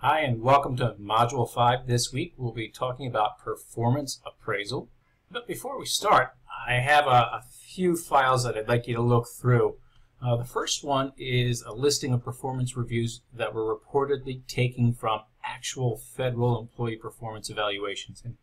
Hi, and welcome to Module 5. This week we'll be talking about performance appraisal. But before we start, I have a few files that I'd like you to look through. The first one is a listing of performance reviews that were reportedly taken from actual federal employee performance evaluations. And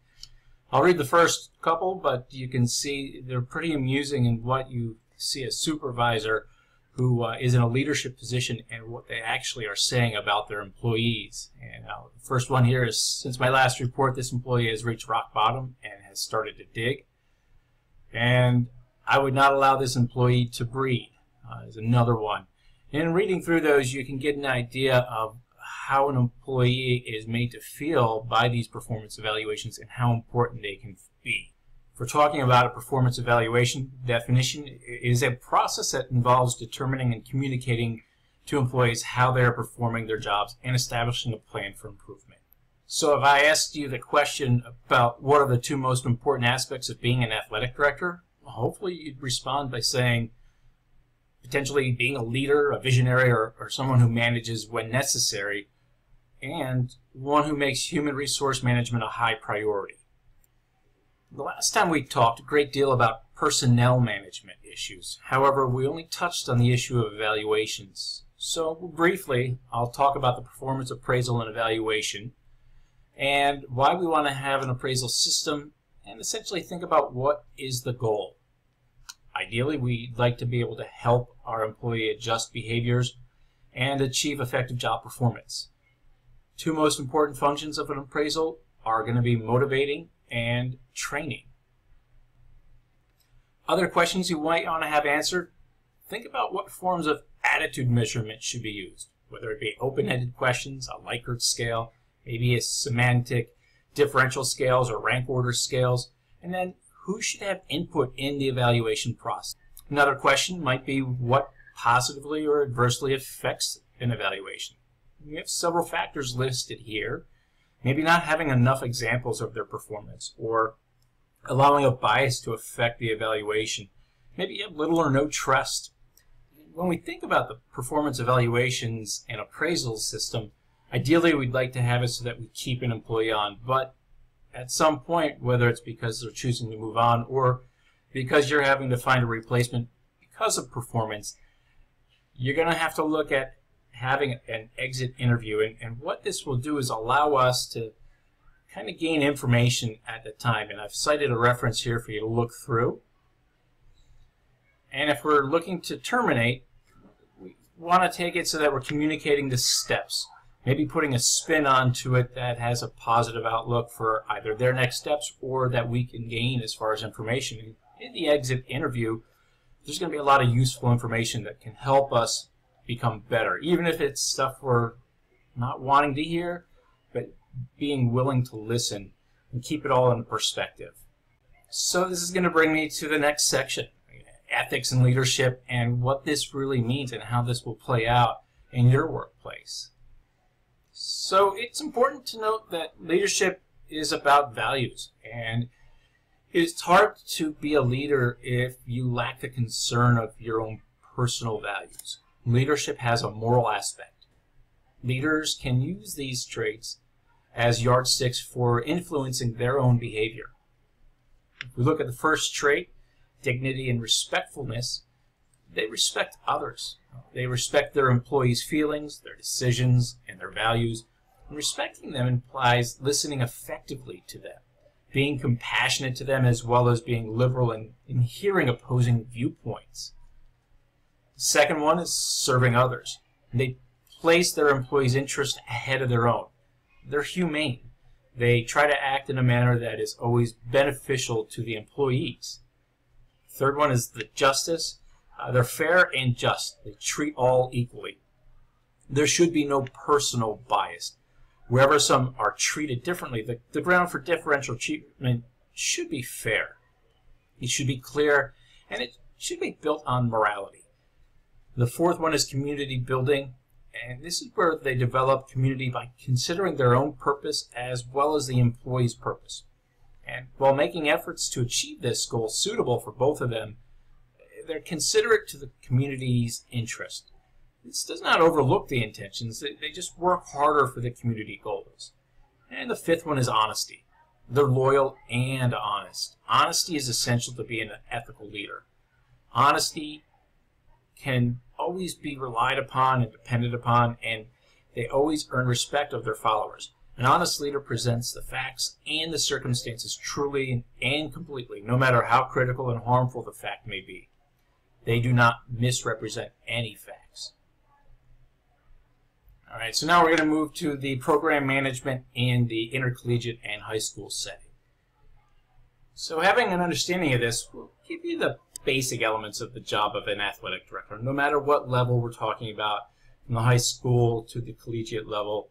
I'll read the first couple, but you can see they're pretty amusing in what you see a supervisor who is in a leadership position and what they actually are saying about their employees. And the first one here is, since my last report, this employee has reached rock bottom and has started to dig. And I would not allow this employee to breathe, is another one. And in reading through those, you can get an idea of how an employee is made to feel by these performance evaluations and how important they can be. If we're talking about a performance evaluation, definition is a process that involves determining and communicating to employees how they are performing their jobs and establishing a plan for improvement. So if I asked you the question about what are the two most important aspects of being an athletic director, hopefully you'd respond by saying potentially being a leader, a visionary, or someone who manages when necessary, and one who makes human resource management a high priority. The last time we talked a great deal about personnel management issues. However, we only touched on the issue of evaluations. So briefly, I'll talk about the performance appraisal and evaluation and why we want to have an appraisal system and essentially think about what is the goal. Ideally, we'd like to be able to help our employee adjust behaviors and achieve effective job performance. Two most important functions of an appraisal are going to be motivating and training. Other questions you might want to have answered: think about what forms of attitude measurement should be used, whether it be open-ended questions, a Likert scale, maybe a semantic differential scales or rank order scales, and then who should have input in the evaluation process. Another question might be what positively or adversely affects an evaluation. We have several factors listed here. Maybe not having enough examples of their performance, or allowing a bias to affect the evaluation. Maybe you have little or no trust. When we think about the performance evaluations and appraisal system, ideally we'd like to have it so that we keep an employee on, but at some point, whether it's because they're choosing to move on or because you're having to find a replacement because of performance, you're going to have to look at having an exit interview, and what this will do is allow us to kind of gain information at the time, and I've cited a reference here for you to look through. And if we're looking to terminate, we want to take it so that we're communicating the steps, maybe putting a spin onto it that has a positive outlook for either their next steps or that we can gain as far as information. In the exit interview, there's going to be a lot of useful information that can help us become better, even if it's stuff we're not wanting to hear, but being willing to listen and keep it all in perspective. So this is going to bring me to the next section, ethics and leadership, and what this really means and how this will play out in your workplace. So it's important to note that leadership is about values, and it's hard to be a leader if you lack the concern of your own personal values. Leadership has a moral aspect. Leaders can use these traits as yardsticks for influencing their own behavior. If we look at the first trait, dignity and respectfulness, they respect others. They respect their employees' feelings, their decisions, and their values. And respecting them implies listening effectively to them, being compassionate to them, as well as being liberal in hearing opposing viewpoints. The second one is serving others. They place their employees' interest ahead of their own. They're humane. They try to act in a manner that is always beneficial to the employees. The third one is the justice. They're fair and just. They treat all equally. There should be no personal bias. Wherever some are treated differently, the ground for differential treatment should be fair. It should be clear, and it should be built on morality. The fourth one is community building, and this is where they develop community by considering their own purpose as well as the employee's purpose. And while making efforts to achieve this goal suitable for both of them, they're considerate to the community's interest. This does not overlook the intentions. They just work harder for the community goals. And the fifth one is honesty. They're loyal and honest. Honesty is essential to being an ethical leader. Honesty can always be relied upon and depended upon, and they always earn respect of their followers. An honest leader presents the facts and the circumstances truly and completely, no matter how critical and harmful the fact may be. They do not misrepresent any facts. All right, so now we're going to move to the program management in the intercollegiate and high school setting. So having an understanding of this will give you the basic elements of the job of an athletic director, no matter what level we're talking about, from the high school to the collegiate level.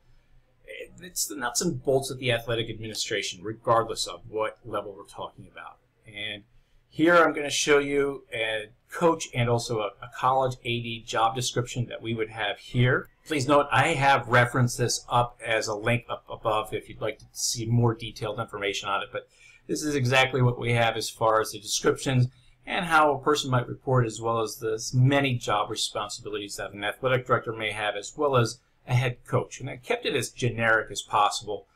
It's the nuts and bolts of the athletic administration, regardless of what level we're talking about. And here I'm going to show you a coach and also a college AD job description that we would have here. Please note I have referenced this up as a link up above if you'd like to see more detailed information on it. But this is exactly what we have as far as the descriptions and how a person might report, as well as the many job responsibilities that an athletic director may have, as well as a head coach. And I kept it as generic as possible,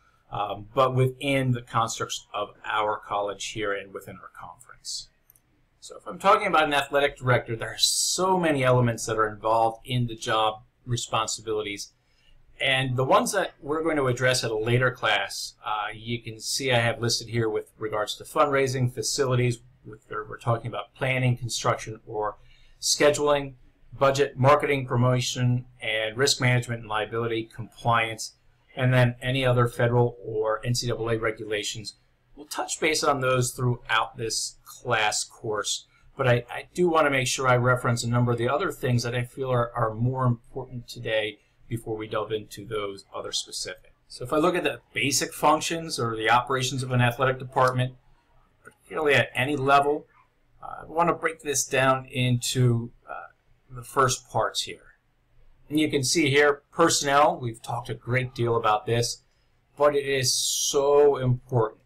but within the constructs of our college here and within our conference. So if I'm talking about an athletic director, there are so many elements that are involved in the job responsibilities. And the ones that we're going to address at a later class, you can see I have listed here with regards to fundraising, facilities, we're talking about planning, construction, or scheduling, budget, marketing, promotion, and risk management and liability, compliance, and then any other federal or NCAA regulations. We'll touch base on those throughout this class course, but I do want to make sure I reference a number of the other things that I feel are more important today before we delve into those other specifics. So if I look at the basic functions or the operations of an athletic department, particularly at any level, I want to break this down into the first parts here. And you can see here, personnel, we've talked a great deal about this, but it is so important.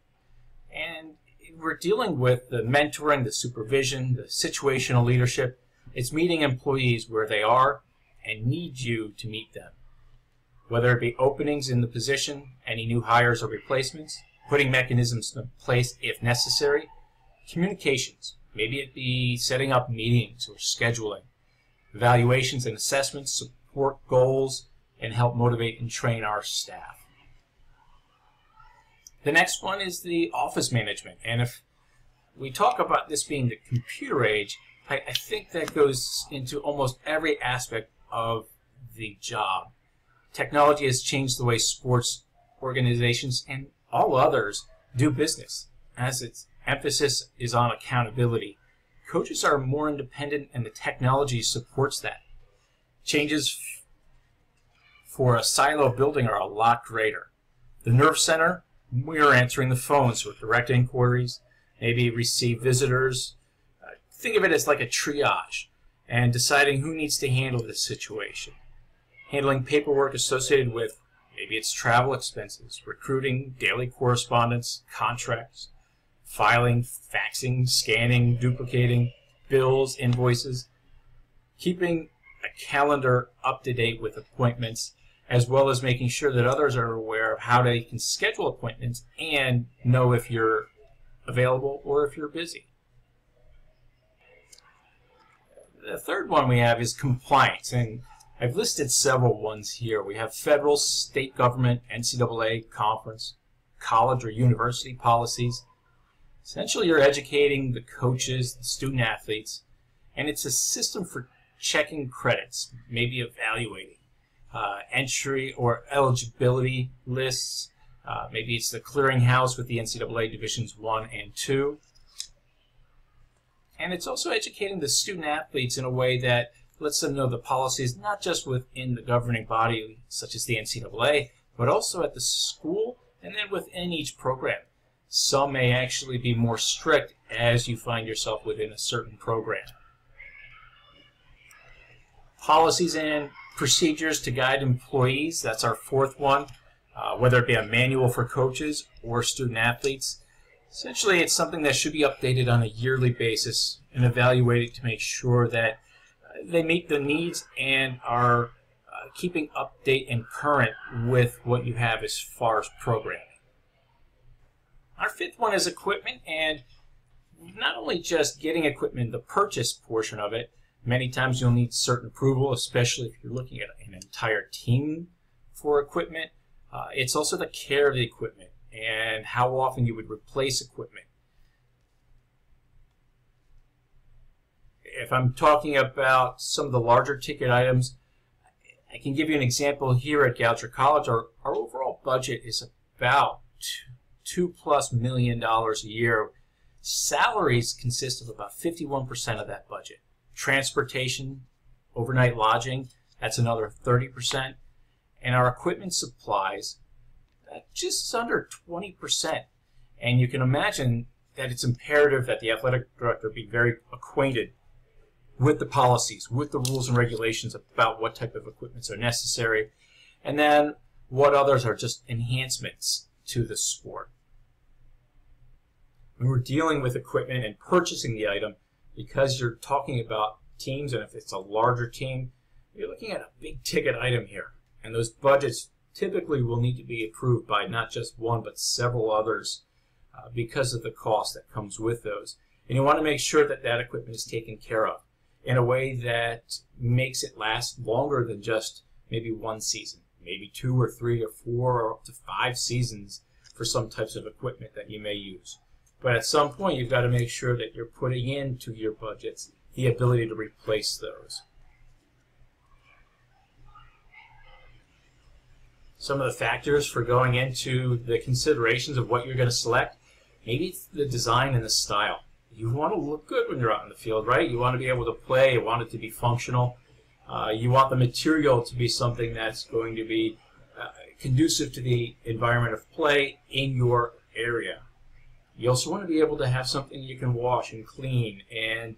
And we're dealing with the mentoring, the supervision, the situational leadership. It's meeting employees where they are and need you to meet them. Whether it be openings in the position, any new hires or replacements, putting mechanisms in place if necessary, communications, maybe it be setting up meetings or scheduling, evaluations and assessments, support goals, and help motivate and train our staff. The next one is the office management, and if we talk about this being the computer age, I think that goes into almost every aspect of the job. Technology has changed the way sports organizations and all others do business, as its emphasis is on accountability. Coaches are more independent, and the technology supports that. Changes for a silo building are a lot greater. The Nerve Center, we are answering the phones with direct inquiries, maybe receive visitors. Think of it as like a triage and deciding who needs to handle this situation. Handling paperwork associated with maybe it's travel expenses, recruiting, daily correspondence, contracts, filing, faxing, scanning, duplicating, bills, invoices, keeping a calendar up to date with appointments, as well as making sure that others are aware of how they can schedule appointments and know if you're available or if you're busy. The third one we have is compliance, and I've listed several ones here. We have federal, state government, NCAA, conference, college or university policies. Essentially, you're educating the coaches, the student athletes, and it's a system for checking credits, maybe evaluating, entry or eligibility lists. Maybe it's the clearinghouse with the NCAA Divisions 1 and 2. And it's also educating the student athletes in a way that lets them know the policies, not just within the governing body, such as the NCAA, but also at the school and then within each program. Some may actually be more strict as you find yourself within a certain program. Policies and procedures to guide employees, that's our fourth one, whether it be a manual for coaches or student athletes. Essentially, it's something that should be updated on a yearly basis and evaluated to make sure that they meet the needs and are keeping update and current with what you have as far as programming. Our fifth one is equipment, and not only just getting equipment, the purchase portion of it. Many times you'll need certain approval, especially if you're looking at an entire team for equipment. It's also the care of the equipment and how often you would replace equipment. If I'm talking about some of the larger ticket items, I can give you an example here at Goucher College. Our overall budget is about $2+ million a year. Salaries consist of about 51% of that budget. Transportation, overnight lodging, that's another 30%. And our equipment supplies, just under 20%. And you can imagine that it's imperative that the athletic director be very acquainted with the policies, with the rules and regulations about what type of equipments are necessary, and then what others are just enhancements to the sport. When we're dealing with equipment and purchasing the item, because you're talking about teams, and if it's a larger team, you're looking at a big ticket item here. And those budgets typically will need to be approved by not just one, but several others because of the cost that comes with those. And you want to make sure that that equipment is taken care of in a way that makes it last longer than just maybe one season, maybe 2 or 3 or 4 or up to 5 seasons for some types of equipment that you may use. But at some point, you've got to make sure that you're putting into your budgets the ability to replace those. Some of the factors for going into the considerations of what you're going to select, maybe it's the design and the style. You want to look good when you're out in the field, right? You want to be able to play. You want it to be functional. You want the material to be something that's going to be conducive to the environment of play in your area. You also want to be able to have something you can wash and clean, and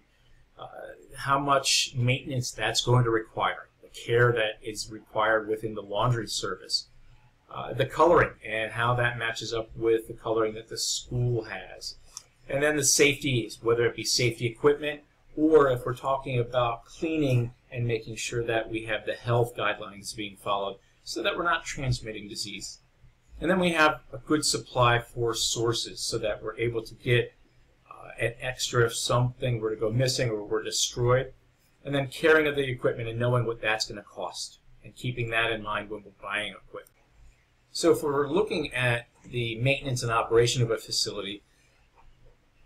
how much maintenance that's going to require, the care that is required within the laundry service, the coloring and how that matches up with the coloring that the school has. And then the safeties, whether it be safety equipment or if we're talking about cleaning and making sure that we have the health guidelines being followed so that we're not transmitting disease. And then we have a good supply for sources so that we're able to get an extra if something were to go missing or were destroyed. And then caring of the equipment and knowing what that's going to cost and keeping that in mind when we're buying equipment. So if we're looking at the maintenance and operation of a facility,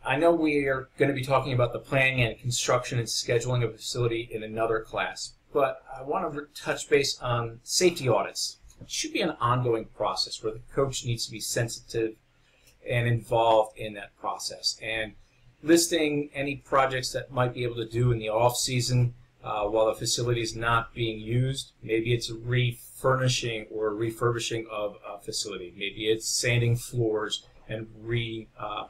I know we are going to be talking about the planning and construction and scheduling of a facility in another class, but I want to touch base on safety audits. It should be an ongoing process where the coach needs to be sensitive and involved in that process, and listing any projects that might be able to do in the off season while the facility is not being used. Maybe it's a refurnishing or refurbishing of a facility. Maybe it's sanding floors and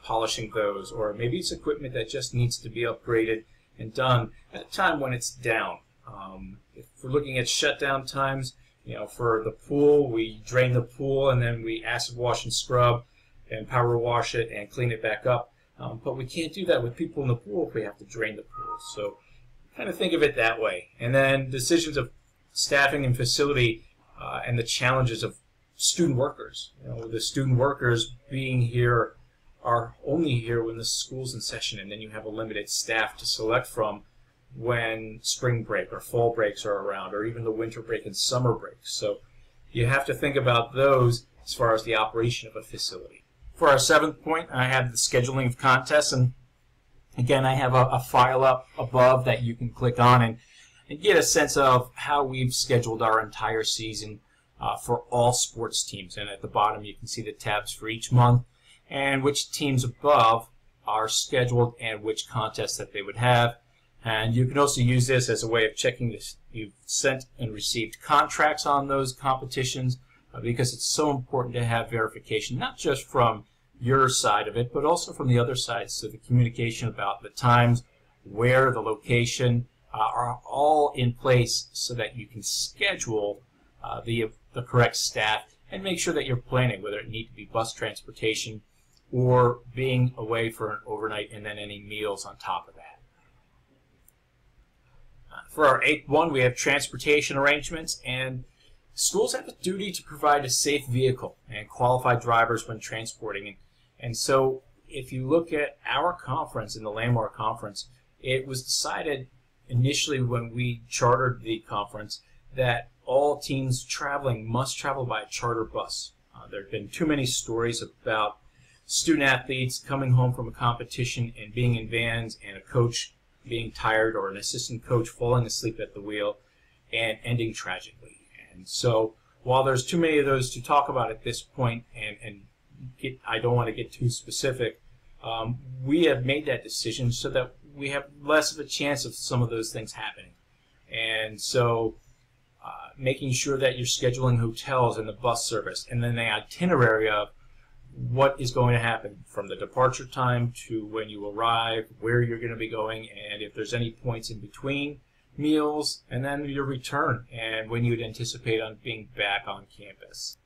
polishing those, or maybe it's equipment that just needs to be upgraded and done at a time when it's down. If we're looking at shutdown times, for the pool, we drain the pool and then we acid wash and scrub and power wash it and clean it back up. But we can't do that with people in the pool if we have to drain the pool. So kind of think of it that way. And then decisions of staffing and facility and the challenges of student workers. The student workers being here are only here when the school's in session, and then you have a limited staff to select from when spring break or fall breaks are around, or even the winter break and summer break. So you have to think about those as far as the operation of a facility. For our 7th point, I have the scheduling of contests, and again, I have a file up above that you can click on and get a sense of how we've scheduled our entire season for all sports teams. And at the bottom, you can see the tabs for each month and which teams above are scheduled and which contests that they would have. And you can also use this as a way of checking if you've sent and received contracts on those competitions, because it's so important to have verification, not just from your side of it, but also from the other side. So the communication about the times, where, the location are all in place so that you can schedule the correct staff and make sure that you're planning, whether it need to be bus transportation or being away for an overnight and then any meals on top of that. For our 8.1, we have transportation arrangements, and schools have a duty to provide a safe vehicle and qualified drivers when transporting. And so if you look at our conference, in the Landmark Conference, it was decided initially when we chartered the conference that all teams traveling must travel by a charter bus. There have been too many stories about student athletes coming home from a competition and being in vans and a coach being tired or an assistant coach falling asleep at the wheel and ending tragically. And so while there's too many of those to talk about at this point, and I don't want to get too specific, we have made that decision so that we have less of a chance of some of those things happening. And so making sure that you're scheduling hotels and the bus service and then the itinerary of what is going to happen from the departure time to when you arrive, where you're going to be going, and if there's any points in between meals, and then your return and when you'd anticipate on being back on campus.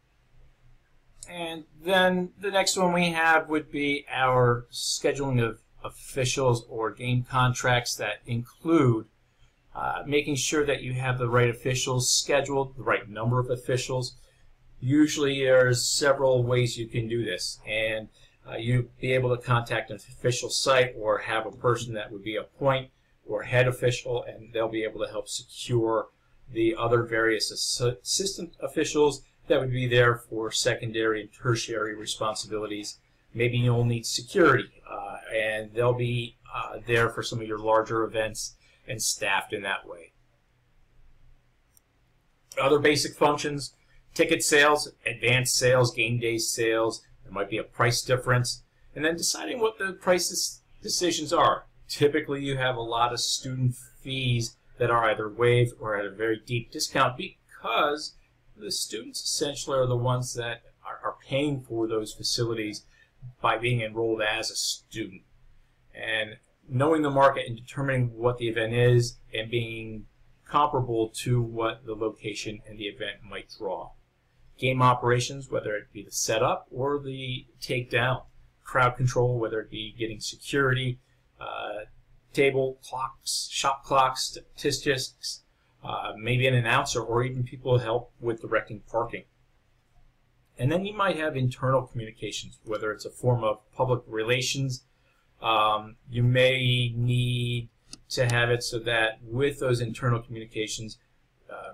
And then the next one we have would be our scheduling of officials or game contracts that include making sure that you have the right officials scheduled, the right number of officials. Usually there's several ways you can do this, and you'd be able to contact an official site or have a person that would be a point or head official, and they'll be able to help secure the other various assistant officials that would be there for secondary and tertiary responsibilities. Maybe you'll need security, and they'll be there for some of your larger events and staffed in that way. Other basic functions: ticket sales, advanced sales, game day sales. There might be a price difference, and then deciding what the price decisions are. Typically, you have a lot of student fees that are either waived or at a very deep discount because the students essentially are the ones that are paying for those facilities by being enrolled as a student. And knowing the market and determining what the event is and being comparable to what the location and the event might draw. Game operations, whether it be the setup or the takedown. Crowd control, whether it be getting security, table clocks, shop clocks, statistics, maybe an announcer, or even people help with directing parking. And then you might have internal communications, whether it's a form of public relations. You may need to have it so that with those internal communications,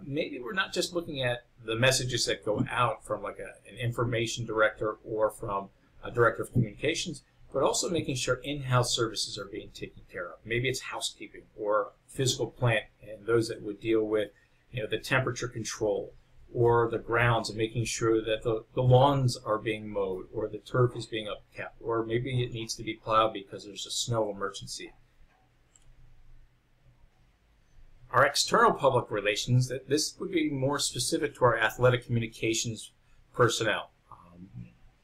maybe we're not just looking at the messages that go out from like an information director or from a director of communications, but also making sure in-house services are being taken care of. Maybe it's housekeeping or physical plant, and those that would deal with, the temperature control or the grounds and making sure that the lawns are being mowed or the turf is being upkept, or maybe it needs to be plowed because there's a snow emergency. Our external public relations, this would be more specific to our athletic communications personnel.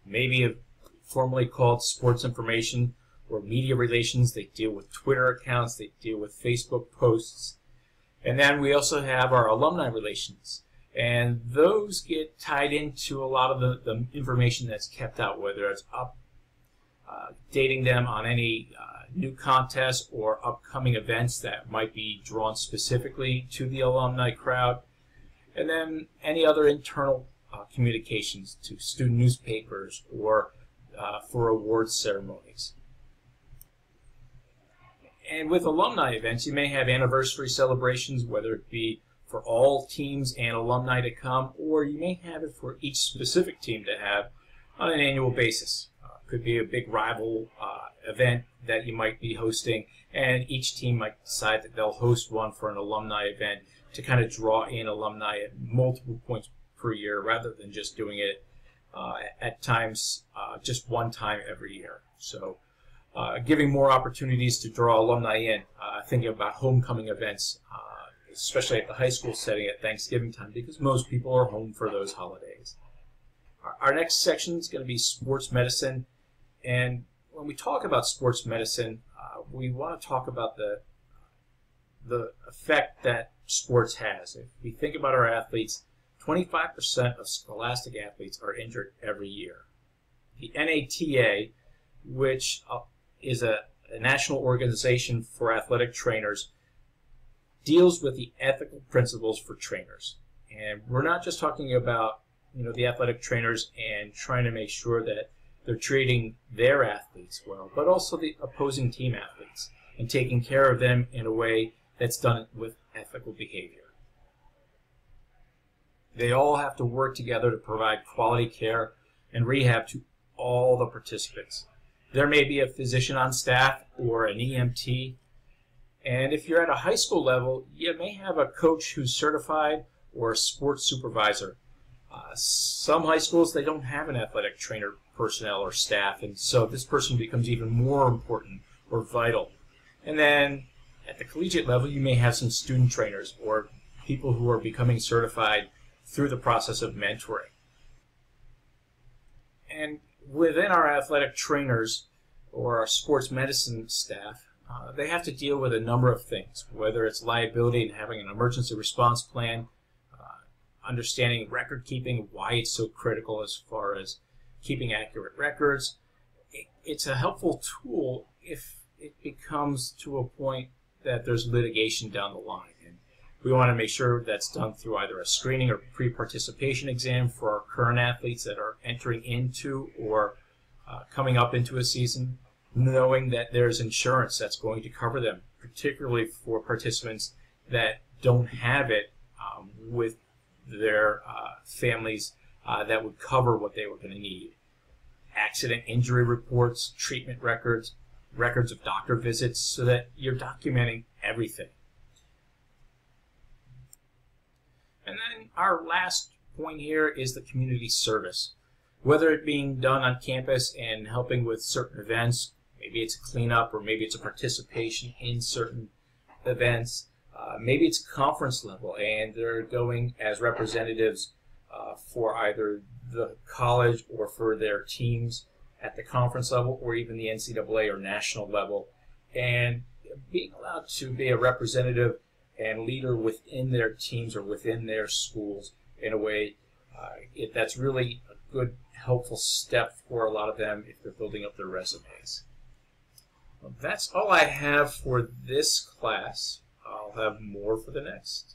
Maybe formerly called sports information or media relations. They deal with Twitter accounts, they deal with Facebook posts. And then we also have our alumni relations. And those get tied into a lot of the information that's kept out, whether it's updating them on any new contests or upcoming events that might be drawn specifically to the alumni crowd. And then any other internal communications to student newspapers or for awards ceremonies. And with alumni events, you may have anniversary celebrations, whether it be for all teams and alumni to come, or you may have it for each specific team to have on an annual basis. Could be a big rival event that you might be hosting, and each team might decide that they'll host one for an alumni event to kind of draw in alumni at multiple points per year rather than just doing it at times just one time every year. So giving more opportunities to draw alumni in, thinking about homecoming events, especially at the high school setting at Thanksgiving time, because most people are home for those holidays. Our next section is going to be sports medicine. And when we talk about sports medicine, we want to talk about the effect that sports has. If we think about our athletes, 25% of scholastic athletes are injured every year. The NATA, which is a national organization for athletic trainers, deals with the ethical principles for trainers. And we're not just talking about, the athletic trainers and trying to make sure that they're treating their athletes well, but also the opposing team athletes and taking care of them in a way that's done with ethical behavior. They all have to work together to provide quality care and rehab to all the participants. There may be a physician on staff or an EMT, and if you're at a high school level, you may have a coach who's certified or a sports supervisor. Some high schools, they don't have an athletic trainer personnel or staff, and so this person becomes even more important or vital. And then at the collegiate level, you may have some student trainers or people who are becoming certified through the process of mentoring. And within our athletic trainers or our sports medicine staff, they have to deal with a number of things, whether it's liability and having an emergency response plan, understanding record keeping, why it's so critical as far as keeping accurate records. It's a helpful tool if it becomes to a point that there's litigation down the line. And we want to make sure that's done through either a screening or pre-participation exam for our current athletes that are entering into or coming up into a season, knowing that there's insurance that's going to cover them, particularly for participants that don't have it with their families that would cover what they were going to need. Accident injury reports, treatment records, records of doctor visits, so that you're documenting everything. And then our last point here is the community service. Whether it being done on campus and helping with certain events, maybe it's a cleanup or maybe it's a participation in certain events, maybe it's conference level and they're going as representatives for either the college or for their teams at the conference level or even the NCAA or national level, and being allowed to be a representative and leader within their teams or within their schools in a way that's really a good, helpful step for a lot of them if they're building up their resumes. Well, that's all I have for this class. I'll have more for the next.